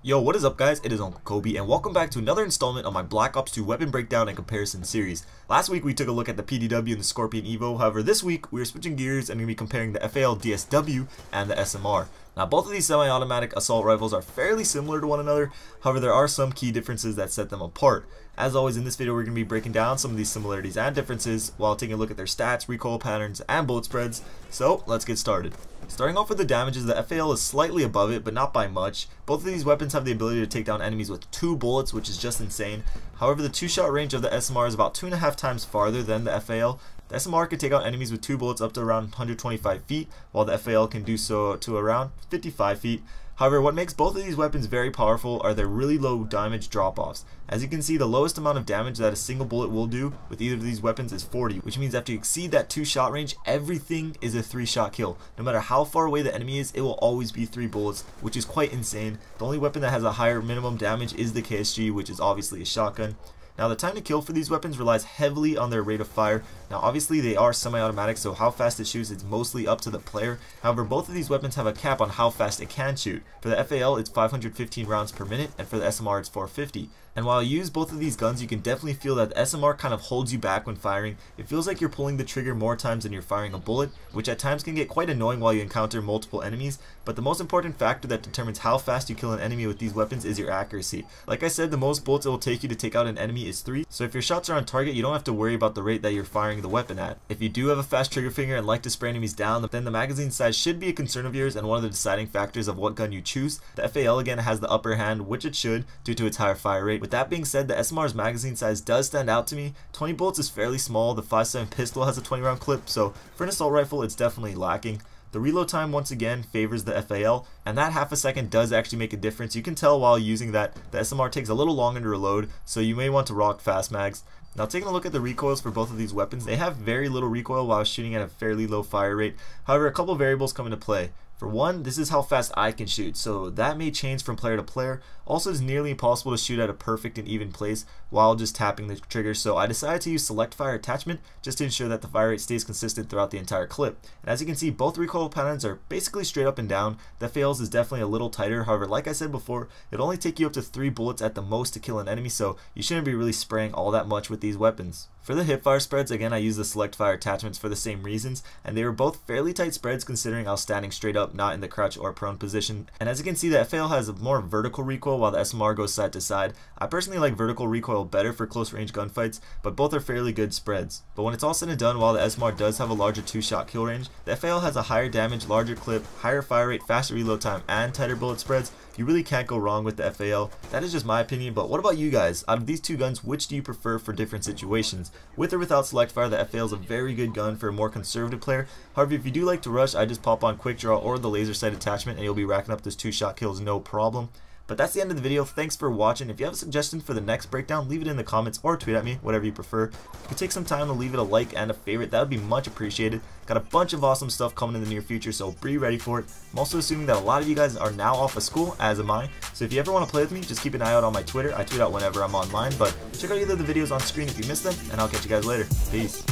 Yo, what is up guys? It is Uncle Kobe and welcome back to another installment of my Black Ops 2 weapon breakdown and comparison series. Last week we took a look at the PDW and the Scorpion Evo, however this week we are switching gears and going to be comparing the FAL DSW and the SMR. Now both of these semi-automatic assault rifles are fairly similar to one another, however there are some key differences that set them apart. As always in this video we're going to be breaking down some of these similarities and differences while taking a look at their stats, recoil patterns, and bullet spreads, so let's get started. Starting off with the damages, the FAL is slightly above it, but not by much. Both of these weapons have the ability to take down enemies with 2 bullets, which is just insane. However, the 2-shot range of the SMR is about 2.5 times farther than the FAL. The SMR can take out enemies with 2 bullets up to around 125 feet, while the FAL can do so to around 55 feet. However, what makes both of these weapons very powerful are their really low damage drop-offs. As you can see, the lowest amount of damage that a single bullet will do with either of these weapons is 40, which means after you exceed that 2-shot range, everything is a 3-shot kill. No matter how far away the enemy is, it will always be 3 bullets, which is quite insane. The only weapon that has a higher minimum damage is the KSG, which is obviously a shotgun. Now the time to kill for these weapons relies heavily on their rate of fire. Now obviously they are semi-automatic, so how fast it shoots is mostly up to the player. However, both of these weapons have a cap on how fast it can shoot. For the FAL it's 515 rounds per minute, and for the SMR it's 450. And while you use both of these guns, you can definitely feel that the SMR kind of holds you back when firing. It feels like you're pulling the trigger more times than you're firing a bullet, which at times can get quite annoying while you encounter multiple enemies. But the most important factor that determines how fast you kill an enemy with these weapons is your accuracy. Like I said, the most bullets it will take you to take out an enemy is 3, so if your shots are on target, you don't have to worry about the rate that you're firing the weapon at. If you do have a fast trigger finger and like to spray enemies down, then the magazine size should be a concern of yours and one of the deciding factors of what gun you choose. The FAL again has the upper hand, which it should, due to its higher fire rate. With that being said, the SMR's magazine size does stand out to me. 20 bullets is fairly small. The 5.7 pistol has a 20 round clip, so for an assault rifle it's definitely lacking. The reload time once again favors the FAL, and that half a second does actually make a difference. You can tell while using that the SMR takes a little longer to reload, so you may want to rock fast mags. Now taking a look at the recoils for both of these weapons, they have very little recoil while shooting at a fairly low fire rate. However, a couple variables come into play. For one, this is how fast I can shoot, so that may change from player to player. Also, it's nearly impossible to shoot at a perfect and even place while just tapping the trigger, so I decided to use select fire attachment just to ensure that the fire rate stays consistent throughout the entire clip. And as you can see, both recoil patterns are basically straight up and down. The FAL's is definitely a little tighter, however, like I said before, it'll only take you up to 3 bullets at the most to kill an enemy, so you shouldn't be really spraying all that much with these weapons. For the hipfire spreads, again I use the select fire attachments for the same reasons, and they were both fairly tight spreads considering I was standing straight up, not in the crouch or prone position. And as you can see, the FAL has a more vertical recoil while the SMR goes side to side. I personally like vertical recoil better for close range gunfights, but both are fairly good spreads. But when it's all said and done, while the SMR does have a larger 2-shot kill range, the FAL has a higher damage, larger clip, higher fire rate, faster reload time, and tighter bullet spreads. You really can't go wrong with the FAL. That is just my opinion, but what about you guys? Out of these two guns, which do you prefer for different situations? With or without select fire, the FAL is a very good gun for a more conservative player. However, if you do like to rush, I just pop on quick draw or the laser sight attachment and you'll be racking up those 2-shot kills no problem. But that's the end of the video. Thanks for watching. If you have a suggestion for the next breakdown, leave it in the comments or tweet at me, whatever you prefer. If you could take some time to leave it a like and a favorite, that would be much appreciated. Got a bunch of awesome stuff coming in the near future, so be ready for it. I'm also assuming that a lot of you guys are now off of school, as am I. So if you ever want to play with me, just keep an eye out on my Twitter. I tweet out whenever I'm online, but check out either of the videos on screen if you missed them, and I'll catch you guys later. Peace.